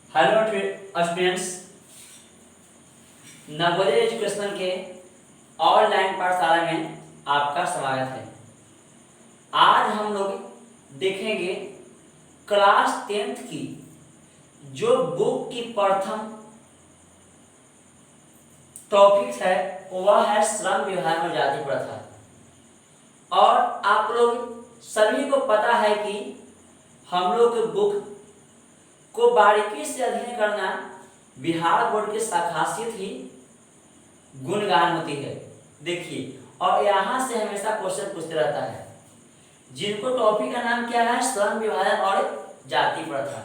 Hello students, Navodaya education के online पाठशाला में आपका स्वागत है। आज हम लोग देखेंगे क्लास 10th की जो बुक की प्रथम टॉपिक है वह है श्रम विभाजन और जाति प्रथा। और आप लोग सभी को पता है कि हम लोग की बुक को बारीकी से अध्ययन करना बिहार बोर्ड की खासियत ही गुणगान होती है। देखिए, और यहाँ से हमेशा क्वेश्चन पूछते रहता है जिनको टॉपिक का नाम क्या है, श्रम विभाजन और जाति प्रथा।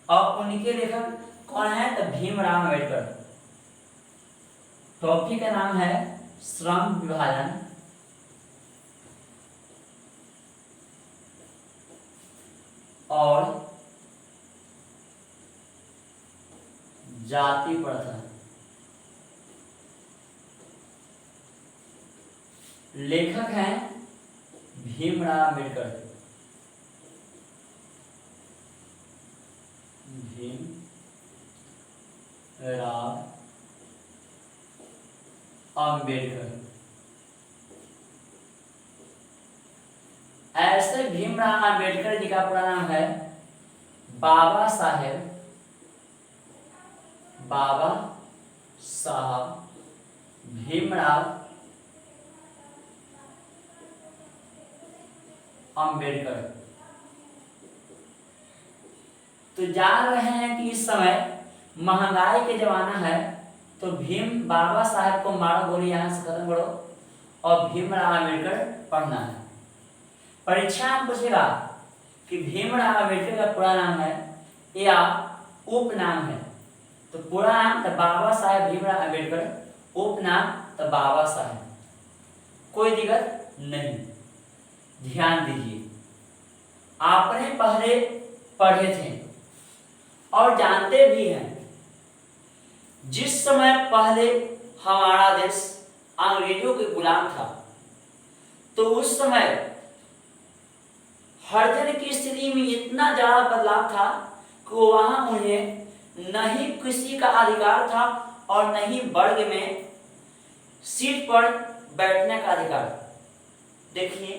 और उनके लेखक कौन है, तो भीमराव अम्बेडकर। टॉपिक का नाम है श्रम विभाजन और जाति प्रथा। लेखक हैं भीमराव अम्बेडकर। भीमराव अम्बेडकर। ऐसे भीमराव अम्बेडकर जी का पूरा नाम है बाबा साहेब भीमराव अम्बेडकर। तो जान रहे हैं कि इस समय महंगाई के जमाना है, तो बाबा साहेब को मारो गोली, यहां से खत्म करो और भीमराव अम्बेडकर पढ़ना है। परीक्षा में पूछेगा कि भीमराव अम्बेडकर का पूरा नाम है या उपनाम है, तो पूरा नाम तो बाबा साहेब भीमराव अम्बेडकर, उपनाम तो बाबा साहेब। कोई दिक्कत नहीं। ध्यान दीजिए, आपने पहले पढ़े थे और जानते भी हैं, जिस समय पहले हमारा देश अंग्रेजों के गुलाम था, तो उस समय हरिजन की स्थिति में इतना ज्यादा बदलाव था कि वहां उन्हें न ही किसी का अधिकार था और न ही वर्ग में सीट पर बैठने का अधिकार। देखिए,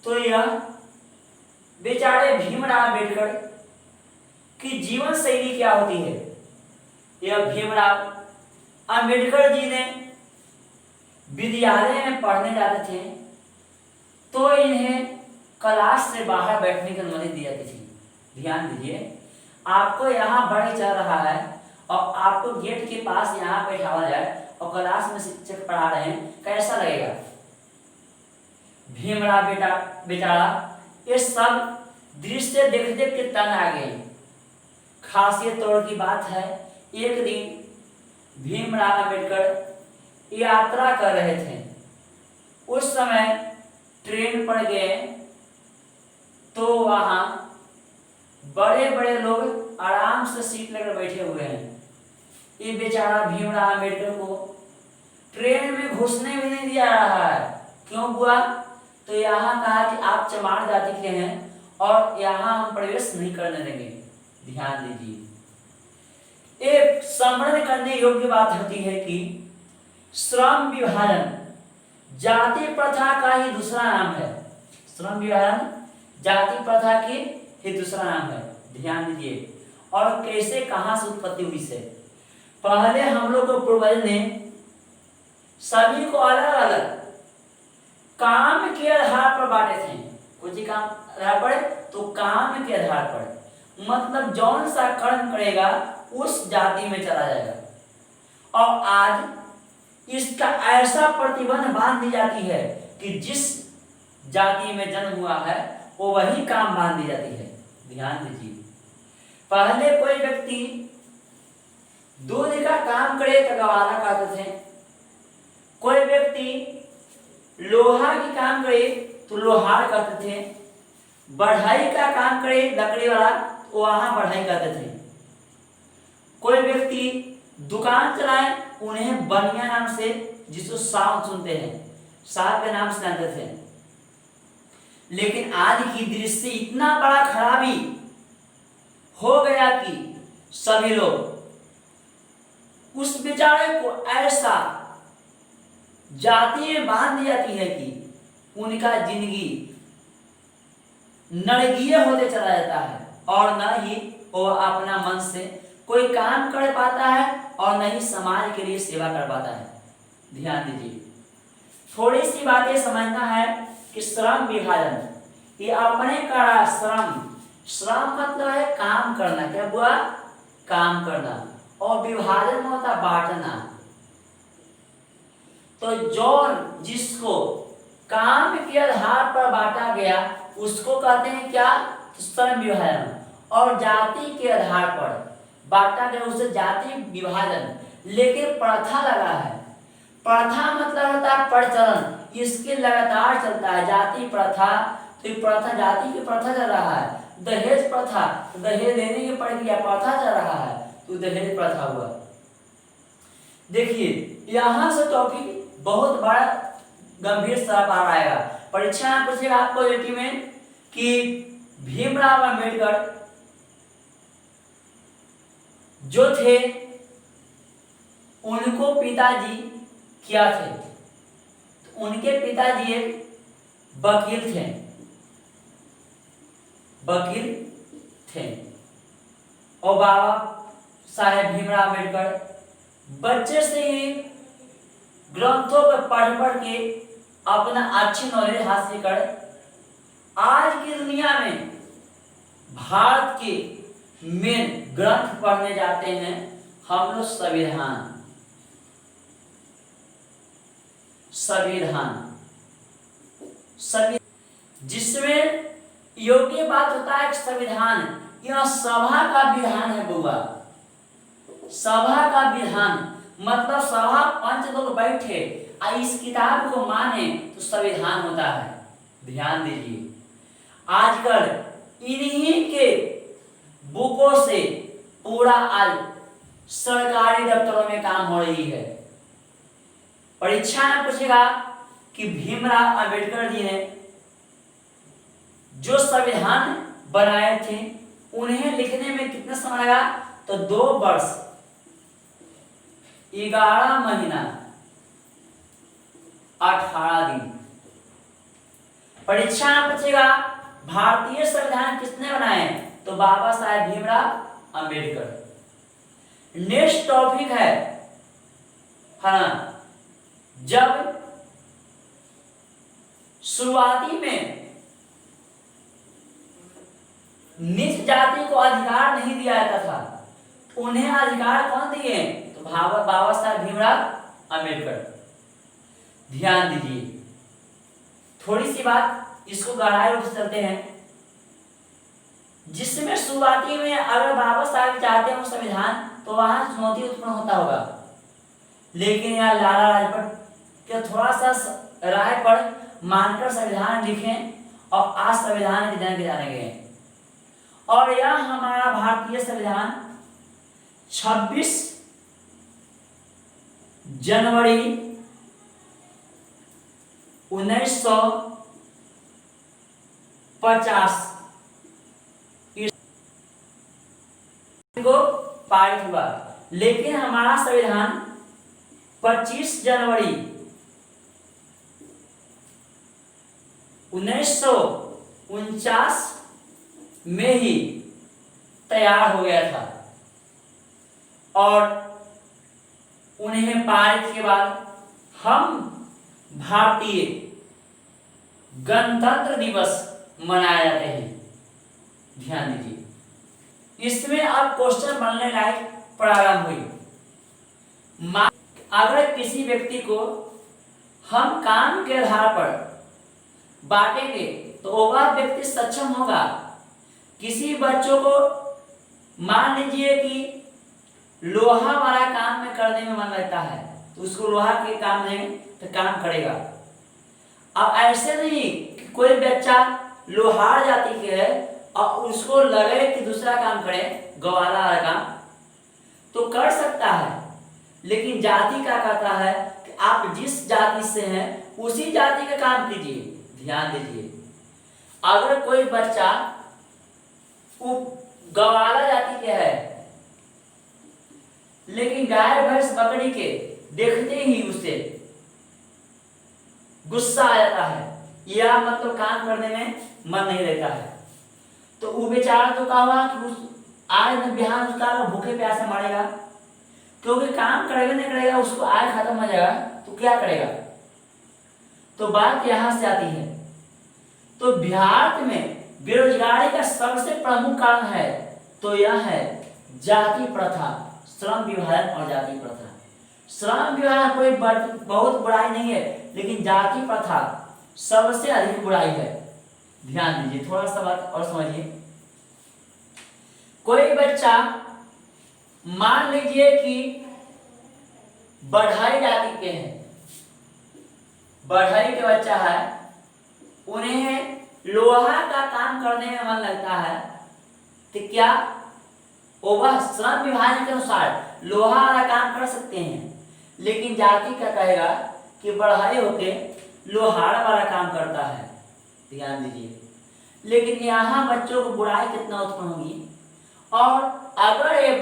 तो यह बेचारे भीमराव अम्बेडकर की जीवन शैली क्या होती है। यह भीमराव अम्बेडकर जी ने विद्यालय में पढ़ने जाते थे तो इन्हें क्लास से बाहर बैठने की अनुमति दी जाती थी। ध्यान दीजिए, आपको यहाँ बढ़ चल रहा है और आपको गेट के पास यहाँ बैठाया जाए और क्लास में शिक्षक पढ़ा रहे हैं, कैसा लगेगा। भीमराव बेचारा ये सब दृश्य देख देख के तंग आ गए। खासियत तौर की बात है, एक दिन भीमराव अम्बेडकर यात्रा कर रहे थे, उस समय ट्रेन पर गए तो वहां बड़े बड़े लोग आराम से सीट लेकर बैठे हुए हैं। ये बेचारा भीमराव अम्बेडकर को ट्रेन में घुसने भी नहीं दिया रहा है। क्यों हुआ, तो यहाँ कहा कि आप चमार जाति के हैं और यहाँ हम प्रवेश नहीं करने देंगे। ध्यान दीजिए, एक स्मरण करने योग्य बात होती है कि श्रम विभाजन जाति प्रथा का ही दूसरा नाम है। श्रम विभाजन जाति प्रथा की ही दूसरा नाम है। ध्यान दीजिए, और कैसे कहां से उत्पत्ति हुई से। पहले हम लोग को पूर्वज ने सभी को अलग अलग काम के आधार पर बांटे थे। कुछ ही काम आधार पर, तो काम के आधार पर मतलब जौन सा कर्म करेगा उस जाति में चला जाएगा। और आज इसका ऐसा प्रतिबंध बांध दी जाती है कि जिस जाति में जन्म हुआ है वो वही काम बांध दी जाती है। ध्यान दीजिए, पहले कोई व्यक्ति दूध का काम करे तो गवारा कहते थे, कोई व्यक्ति लोहा की काम करे तो लोहार कहते थे, बढ़ाई का काम करे लकड़ी वाला तो वहां बढ़ाई कहते थे, कोई व्यक्ति दुकान चलाए उन्हें बनिया नाम से, जिसको साहब सुनते हैं, साहब के नाम से जानते थे। लेकिन आज की दृष्टि इतना बड़ा खराबी हो गया कि सभी लोग उस बेचारे को ऐसा जाति में बांध दी जाती है कि उनका जिंदगी नरकीय होते चला जाता है और न ही वो अपना मन से कोई काम कर पाता है और न ही समाज के लिए सेवा कर पाता है। ध्यान दीजिए, थोड़ी सी बातें समझना है कि श्रम विभाजन, ये अपने करा श्रम, श्रम मतलब है काम करना, क्या हुआ, काम करना, और विभाजन होता बांटना। तो जो जिसको काम के आधार पर बांटा गया उसको कहते हैं क्या, श्रम विभाजन। और जाति के आधार पर बांटा गया उसे जाति विभाजन। लेकिन प्रथा लगा है, प्रथा मतलब होता है प्रचलन, इसके लगातार चलता है जाति प्रथा। तो प्रथा, जाति की प्रथा चल रहा है। दहेज प्रथा, दहेज देने की प्रक्रिया प्रथा चल रहा है, तो दहेज प्रथा हुआ। देखिए यहां से टॉपिक बहुत बड़ा गंभीर सा बात आएगा, परीक्षा में पूछेगा आपको एटी में कि भीमराव अंबेडकर जो थे उनको पिताजी क्या थे, तो उनके पिताजी एक वकील थे, वकील थे। और बाबा साहेब भीमराव अंबेडकर बच्चे से ही ग्रंथों पर पढ़ के अपना अच्छी नॉलेज हासिल कर आज की दुनिया में भारत के मेन ग्रंथ पढ़ने जाते हैं हम लोग संविधान, जिसमें योग्य बात होता है संविधान, यह सभा का विधान है बुआ। सभा का विधान मतलब सभा पंच लोग बैठे और इस किताब को माने तो संविधान होता है। ध्यान दीजिए, आजकल इन्हीं के बुकों से पूरा आज सरकारी दफ्तरों में काम हो रही है। परीक्षा में पूछेगा कि भीमराव अंबेडकर जी ने जो संविधान बनाए थे उन्हें लिखने में कितना समय लगा, तो 2 वर्ष 11 महीना 18 दिन। परीक्षा में पूछेगा भारतीय संविधान किसने बनाए, तो बाबा साहेब भीमराव अंबेडकर। नेक्स्ट टॉपिक है हाँ, जब शुरुआती में नीच जाति को अधिकार नहीं दिया जाता था, उन्हें अधिकार कौन दिए, तो बाबा साहेब भीमराव अंबेडकर। ध्यान दीजिए, थोड़ी सी बात इसको गहराई रूप से चलते हैं, जिसमें शुरुआती में अगर बाबा साहब चाहते हो संविधान तो वहां चुनौती उत्पन्न होता होगा, लेकिन यहाँ लाला लाजपत के थोड़ा सा राय पर मानकर संविधान लिखें और आज संविधान के जन के जाने गए। और यह हमारा भारतीय संविधान 26 जनवरी 1950 को पारित हुआ, लेकिन हमारा संविधान 25 जनवरी 1949 में ही तैयार हो गया था। और उन्हें पारित के बाद हम भारतीय गणतंत्र दिवस मनाए जाते हैं। ध्यान दीजिए, इसमें अब क्वेश्चन बनने लायक प्रारंभ हुई। अगर किसी व्यक्ति को हम काम के आधार पर बांटेंगे तो वह व्यक्ति सक्षम होगा। किसी बच्चों को मान लीजिए कि लोहा वाला काम में करने में मन लगता है तो उसको लोहा के काम देंगे तो काम करेगा। अब ऐसे नहीं कि कोई बच्चा लोहार जाति के है और उसको लगे कि दूसरा काम करे, गवाला वाला काम, तो कर सकता है, लेकिन जाति क्या कहता है कि आप जिस जाति से हैं उसी जाति का काम कीजिए। ध्यान दीजिए, अगर कोई बच्चा गवाला जाति के है लेकिन गाय भैंस बकरी के देखते ही उसे गुस्सा आ जाता है या मतलब काम करने में मन नहीं रहता है। तो वो बेचारा तो क्या हुआ कि उस आय न बिहान उसका भूखे प्यासे मरेगा, क्योंकि काम करेगा नहीं करेगा, उसको आय खत्म हो जाएगा तो क्या करेगा। तो बात यहां से आती है। तो भारत में बेरोजगारी का सबसे प्रमुख कारण है तो यह है जाति प्रथा, श्रम विभाजन और जाति प्रथा। श्रम विभाजन कोई बहुत बुराई नहीं है, लेकिन जाति प्रथा सबसे अधिक बुराई है। ध्यान दीजिए, थोड़ा सा बात और समझिए। कोई बच्चा मान लीजिए कि बढ़ई जाति के हैं, बढ़ई के बच्चा है, उन्हें लोहा का काम करने में मन लगता है, तो क्या वह श्रम विभाजन के अनुसार लोहा वाला काम कर सकते हैं, लेकिन जाति क्या कहेगा कि बढ़ई होके लोहार वाला काम करता है। ध्यान दीजिए, लेकिन यहाँ बच्चों को बुराई कितना उत्पन्न होगी। और अगर ये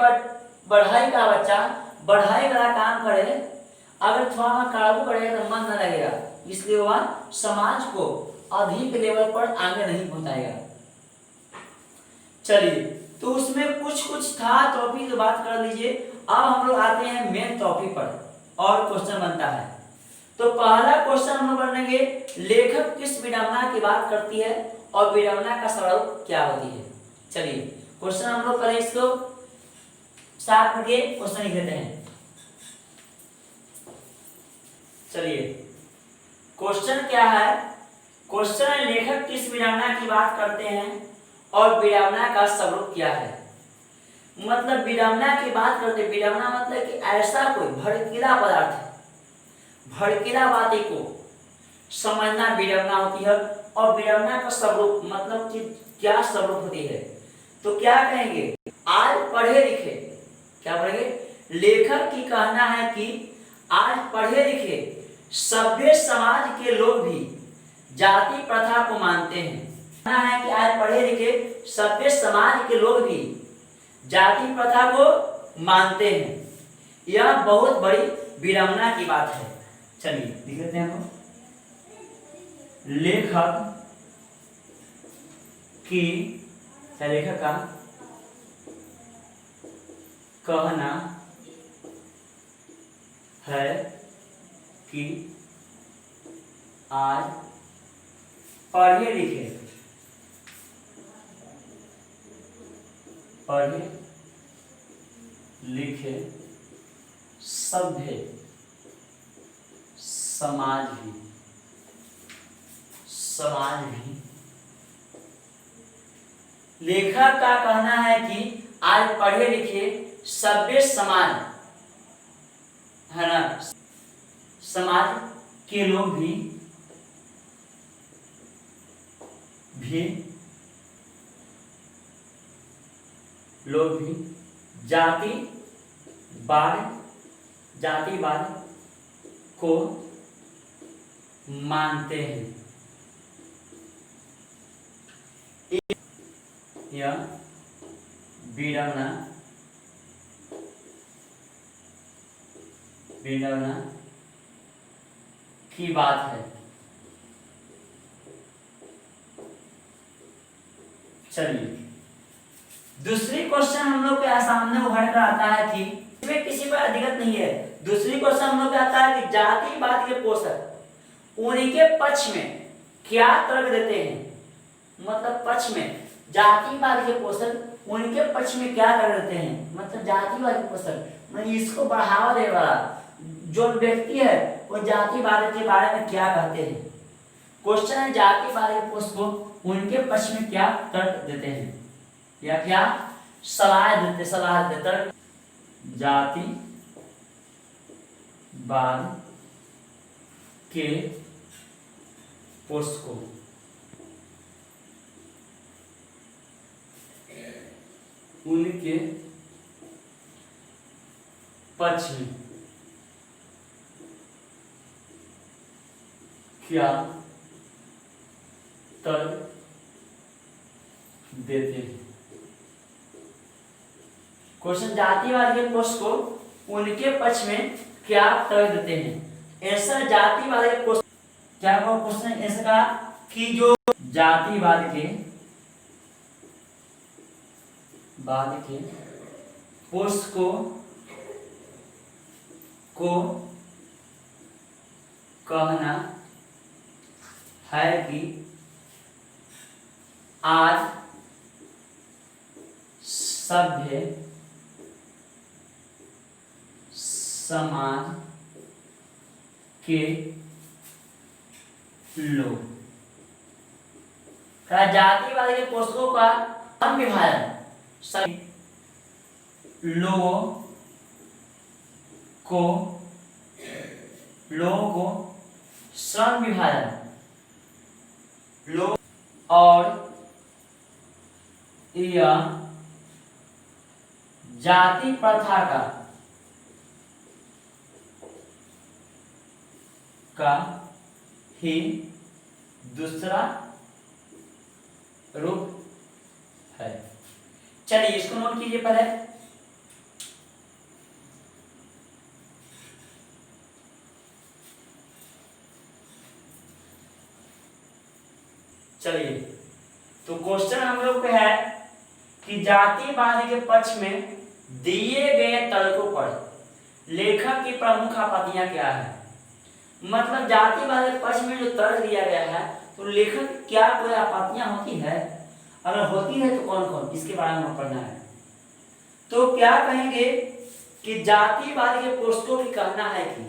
बढ़ई का बच्चा बढ़ई वाला काम करे, अगर थोड़ा बहुत काबू करेगा तो मन न लगेगा, इसलिए वह समाज को अधिक लेवल पर आगे नहीं पहुंचाएगा। चलिए, तो उसमें कुछ कुछ था टॉपिक, तो बात कर लीजिए। अब हम लोग आते हैं मेन टॉपिक पर और क्वेश्चन बनता है। तो पहला क्वेश्चन हम लोग पढ़ेंगे, लेखक किस विडंबना की बात करती है और विडंबना का स्वरूप क्या होती है। चलिए क्वेश्चन हम लोग पहले इसको साफ करके क्वेश्चन लिख लेते हैं। चलिए क्वेश्चन क्या है, क्वेश्चन लेखक किस विडंबना की बात करते हैं और विडंबना का स्वरूप क्या है। मतलब विडंबना की बात करते, विडंबना मतलब कि ऐसा कोई भड़कीला पदार्थ है, भड़कीला बातें को समझना विडंबना होती है। और विडंबना का स्वरूप मतलब कि क्या स्वरूप होती है, तो क्या कहेंगे, आज पढ़े लिखे, क्या पढ़ेंगे, लेखक की कहना है कि आज पढ़े लिखे सभ्य समाज के लोग भी जाति प्रथा को मानते हैं। कहना है कि आज पढ़े लिखे सभ्य समाज के लोग भी जाति प्रथा को मानते हैं। यह बहुत बड़ी विडंबना की बात है। चलिए लिख लेते हैं हम, लेखक की, लेखक का कहना है कि आज पढ़े लिखे सभ्य समाज भी लेखक का कहना है कि आज पढ़े लिखे सभ्य समाज है ना, समाज के लोग भी जातिवाद को मानते हैं। यह विडंबना की बात है। चलिए दूसरी क्वेश्चन हम लोग के सामने उभर कर आता है कि इसमें किसी पर दिक्कत नहीं है। दूसरी क्वेश्चन हम लोग आता है कि जातिवाद के पोषक उनके पक्ष में क्या तर्क देते हैं। मतलब पक्ष में जातिवाद के पोषक उनके पक्ष में क्या तर्क देते हैं, मतलब जातिवाद के पोषक मतलब इसको बढ़ावा देने वाला जो व्यक्ति है वो जातिवाद के बारे में क्या कहते हैं। क्वेश्चन है जातिवाद के पोषक उनके पक्ष में क्या तर्क देते हैं या क्या सलाह देते तर्क। जातिवाद के पोषकों उनके पक्ष में क्या तर्क देते हैं। क्वेश्चन जातिवाद के पोषक को उनके पक्ष में क्या तर्क देते हैं। ऐसा जातिवाद के क्या क्वेश्चन ऐसा कहा कि जो जातिवाद के पोस्ट को कहना है कि आज सभ्य समाज के लोग जातिवाद के पोषकों का सम विभाजन सभी लोगों को श्रम विभाजन लोग और यह जाति प्रथा का ही दूसरा रूप है। चलिए इसको नोट कीजिए पहले। चलिए तो क्वेश्चन हम लोग पे है कि जातिवाद के पक्ष में दिए गए तर्कों पर लेखक की प्रमुख आपत्तियां क्या है। मतलब जातिवाद के पक्ष में जो तर्क दिया गया है तो लेखक क्या कोई आपत्तियां होती है, अगर होती है तो कौन कौन, इसके बारे में पढ़ना है। तो क्या कहेंगे कि जातिवाद के पोषकों की कहना है कि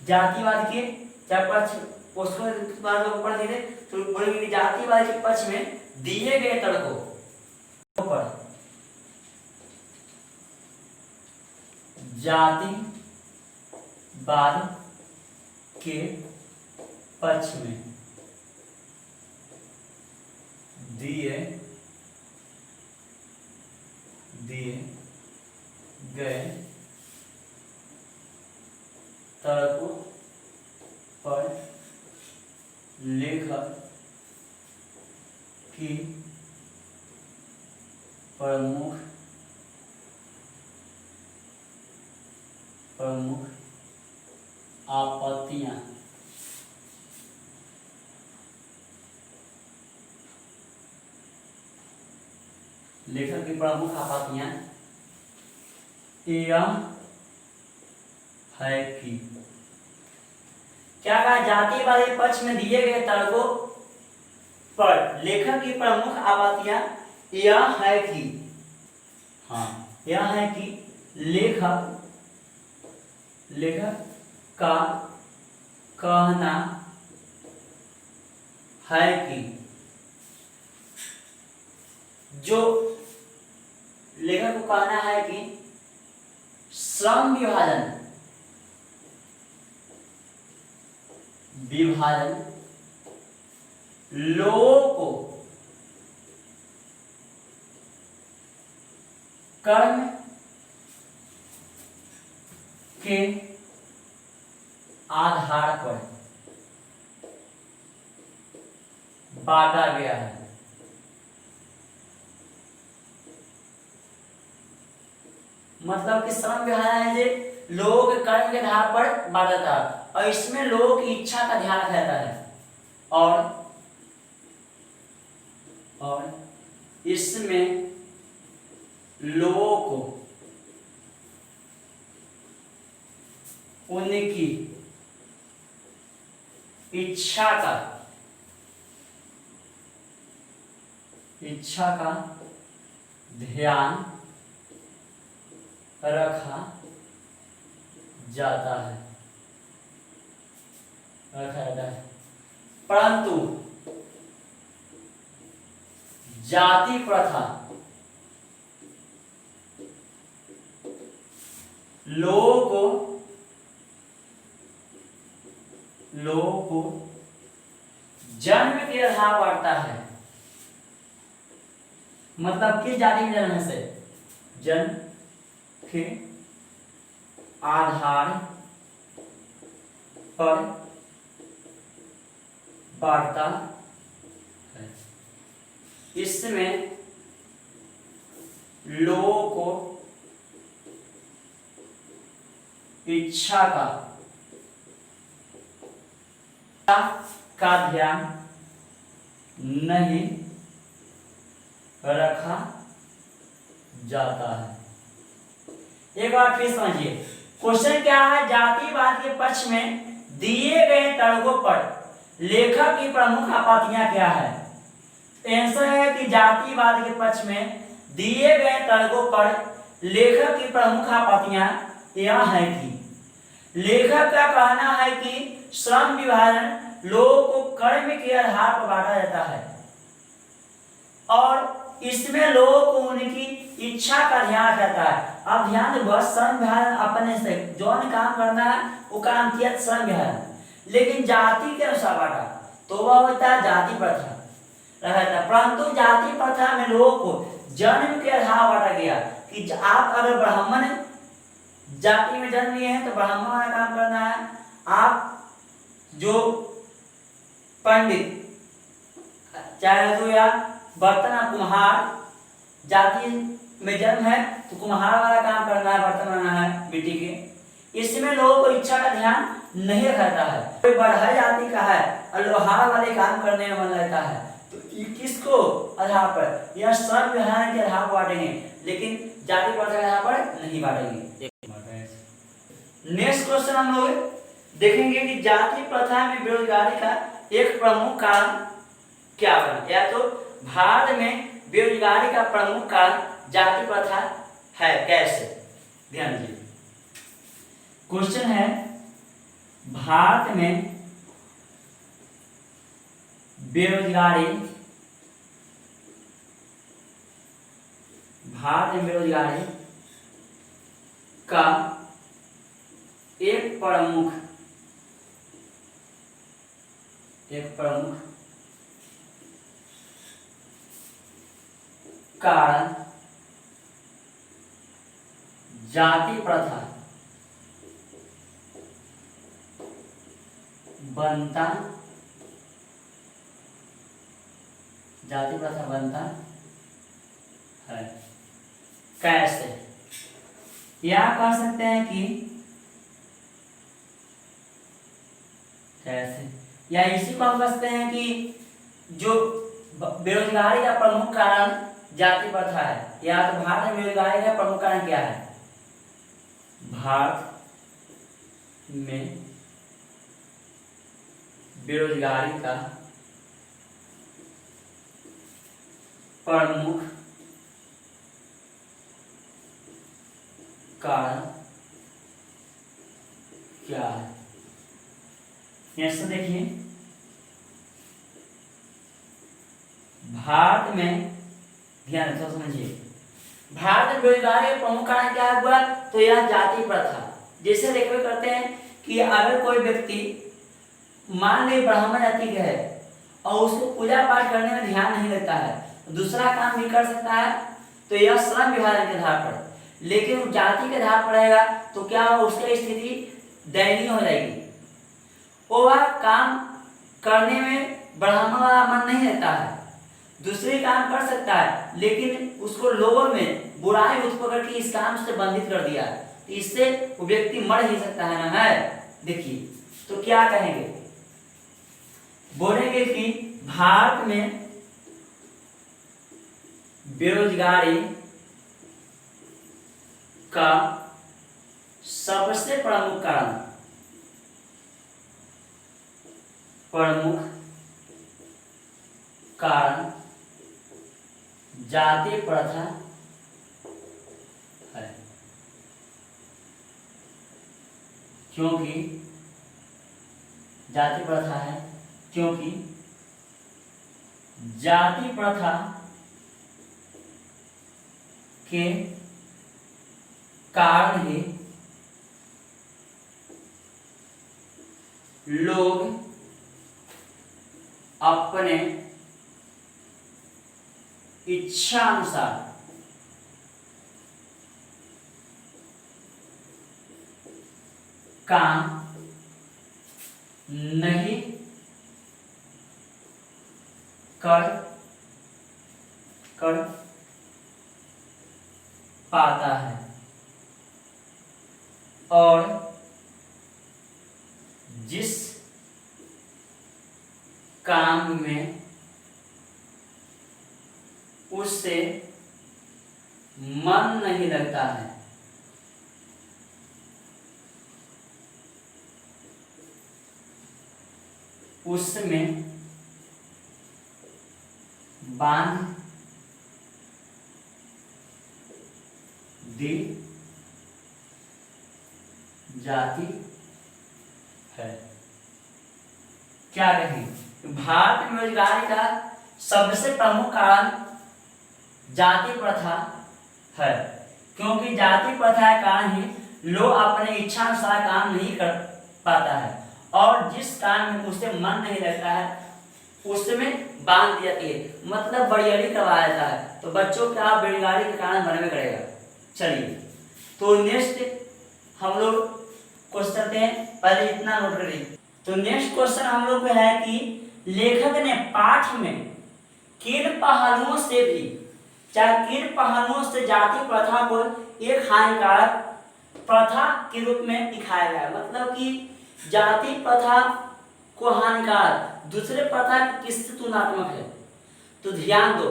जातिवाद के चाहे पक्ष पोषकों के बारे में पढ़ देंगे तो बोलेंगे कि जातिवाद के पक्ष में दिए गए तर्कों पर जातिवाद के पक्ष में दिए गए तर्कों पर लेखक की प्रमुख आपत्तियां लेखक की प्रमुख आपत्तियां यह है कि क्या कहा, जातिवाद के पक्ष में दिए गए तर्कों पर लेखक की प्रमुख आपत्तियां यह है कि यह है कि लेखक का कहना है कि जो लेखक को कहना है कि श्रम विभाजन लोगों को कर्म के आधार पर बांटा गया है। मतलब कि श्रम विभाजन है जो लोगों के कर्म के आधार पर बांटा था और इसमें लोगों की इच्छा का ध्यान रहता है और इसमें लोगों को उनकी इच्छा का ध्यान रखा जाता है परंतु जाति प्रथा लोगों को जन्म के आधार बढ़ता है। मतलब किस जाति में जन्म से जन्म के आधार पर बढ़ता है। इसमें लोगों को इच्छा का ध्यान नहीं रखा जाता है। एक बार फिर समझिए, क्वेश्चन क्या है, जातिवाद के पक्ष में दिए गए तर्कों पर लेखक की प्रमुख आपत्तियां क्या है। आंसर है कि जातिवाद के पक्ष में दिए गए तर्कों पर लेखक की प्रमुख आपत्तियां यह है कि लेखक का कहना है कि श्रम विभाजन लोगों को कर्म के आधार पर बांटा जाता है और इसमें लोगों को उनकी इच्छा का ध्यान रहता है। अब ध्यान दो, श्रम विभाजन अपने से जो काम करना है वो काम किया श्रम विभाजन, लेकिन जाति के अनुसार बांटा तो वह होता है जाति प्रथा रहता है। परंतु जाति प्रथा में लोगों को जन्म के आधार बांटा गया कि आप अगर ब्राह्मण जाति में जन्म लिए हैं तो ब्राह्मण वाला काम करना है, आप जो पंडित चाहे तो या बर्तन कुम्हार जाति में जन्म है तो कुम्हार वाला काम करना है, बर्तन बनाना है मिट्टी के। इसमें लोगों को इच्छा का ध्यान नहीं रहता है। कोई बढ़ा जाति का है और लोहार वाले काम करने में मन रहता है तो किसको आधार पर, यह श्रम विभाजन के आधार पर बांटेंगे, लेकिन जाति प्रथा के आधार पर नहीं बांटेंगे। नेक्स्ट क्वेश्चन हम लोग देखेंगे कि जाति प्रथा में बेरोजगारी का एक प्रमुख कारण क्या बना। या तो भारत में बेरोजगारी का प्रमुख कारण जाति प्रथा है, कैसे, ध्यान दीजिए। क्वेश्चन है, भारत में बेरोजगारी का एक प्रमुख कारण जाति प्रथा बनता है। कैसे, या कह सकते हैं कि कैसे, या इसी को हम कहते हैं कि जो बेरोजगारी का प्रमुख कारण जाति प्रथा है। या तो भारत में बेरोजगारी का प्रमुख कारण क्या है, भारत में बेरोजगारी का प्रमुख कारण क्या है। नेक्स्ट देखिए, भारत में, ध्यान से समझिए, भारत में बेरोजगारी का प्रमुख कारण क्या हुआ, तो यह जाति प्रथा। जैसे देखते करते हैं कि अगर कोई व्यक्ति मान ले ब्राह्मण जाति का है और उसको पूजा पाठ करने में ध्यान नहीं देता है, दूसरा काम भी कर सकता है, तो यह श्रम विभाजन के आधार पर। लेकिन जाति के आधार पर रहेगा तो क्या उसकी स्थिति दयनीय हो जाएगी, वह काम करने में ब्राह्मण वाला मन नहीं रहता है, दूसरे काम कर सकता है, लेकिन उसको लोगों में बुराई उत्पन्न करके इस काम से बंधित कर दिया, तो इससे वो व्यक्ति मर ही सकता है ना। है देखिए, तो क्या कहेंगे, बोलेंगे कि भारत में बेरोजगारी का सबसे प्रमुख कारण जाति प्रथा है, क्योंकि जाति प्रथा है, क्योंकि जाति प्रथा के कारण ही लोग अपने इच्छा अनुसार काम नहीं कर पाता है और जिस काम में उससे मन नहीं लगता है, उसमें बांध दी जाती है। क्या कहें? भारत में बेरोजगारी का सबसे प्रमुख कारण जाति प्रथा है, क्योंकि जाति प्रथा के कारण ही लोग अपने इच्छा अनुसार काम नहीं कर पाता है और जिस काम में उसे मन नहीं लगता है उसमें बांध दी जाती है, मतलब बड़ियारी करवाया जाता है। तो बच्चों का बेरोजगारी के कारण बनवे करेगा। चलिए तो नेक्स्ट हम लोग क्वेश्चन करते हैं, पहले इतना नोट करिए। तो नेक्स्ट क्वेश्चन हम लोग को है कि लेखक ने पाठ में किन पहलुओं से भी चाहे किन पहलुओं से जाति प्रथा को एक हानिकारक प्रथा के रूप में दिखाया गया है, मतलब कि जाति प्रथा को हानिकारक दूसरे प्रथा किससे तुलनात्मक है। तो ध्यान दो,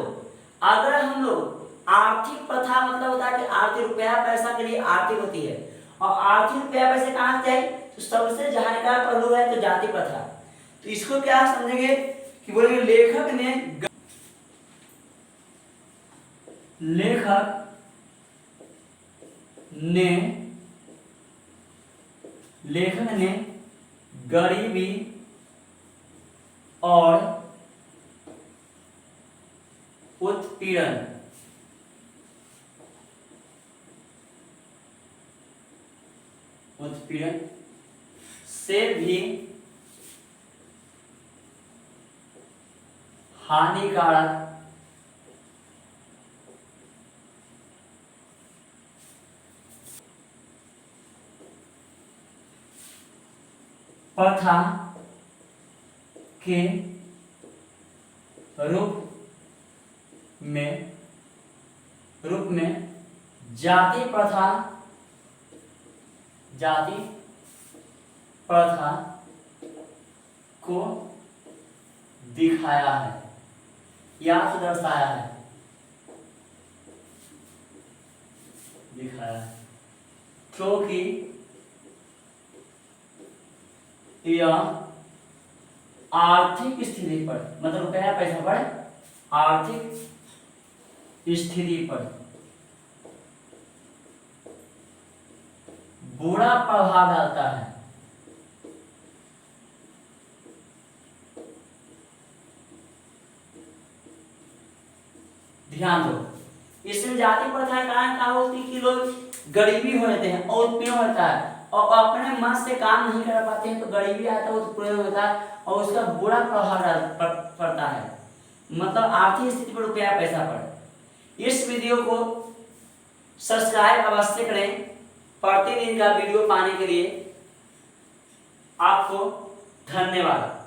अगर हम लोग आर्थिक प्रथा मतलब होता है कि आर्थिक रुपया पैसा के लिए आर्थिक होती है और आर्थिक रुपया पैसे कहाँ से आए, तो सबसे हानिकारक पहलू है तो जाति प्रथा। तो इसको क्या समझेंगे कि बोलेंगे लेखक ने गरीबी और उत्पीड़न से भी हानिकारक प्रथा के रूप में जाति प्रथा को दिखाया है या तो दर्शाया है, क्योंकि यह आर्थिक स्थिति पर मतलब रुपया पैसा पर आर्थिक स्थिति पर बुरा प्रभाव डालता है। ध्यान दो, इसमें जाति प्रथा का कारण क्या होती है कि लोग गरीबी हो जाते हैं और उत्पीड़न होता है और अपने मन से काम नहीं कर पाते हैं, तो गरीबी आता है, उत्पीड़न होता है और उसका बुरा प्रभाव पड़ता है, मतलब आर्थिक स्थिति पर रुपया पैसा पर। इस वीडियो को सब्सक्राइब अवश्य करें प्रतिदिन का वीडियो पाने के लिए। आपको धन्यवाद।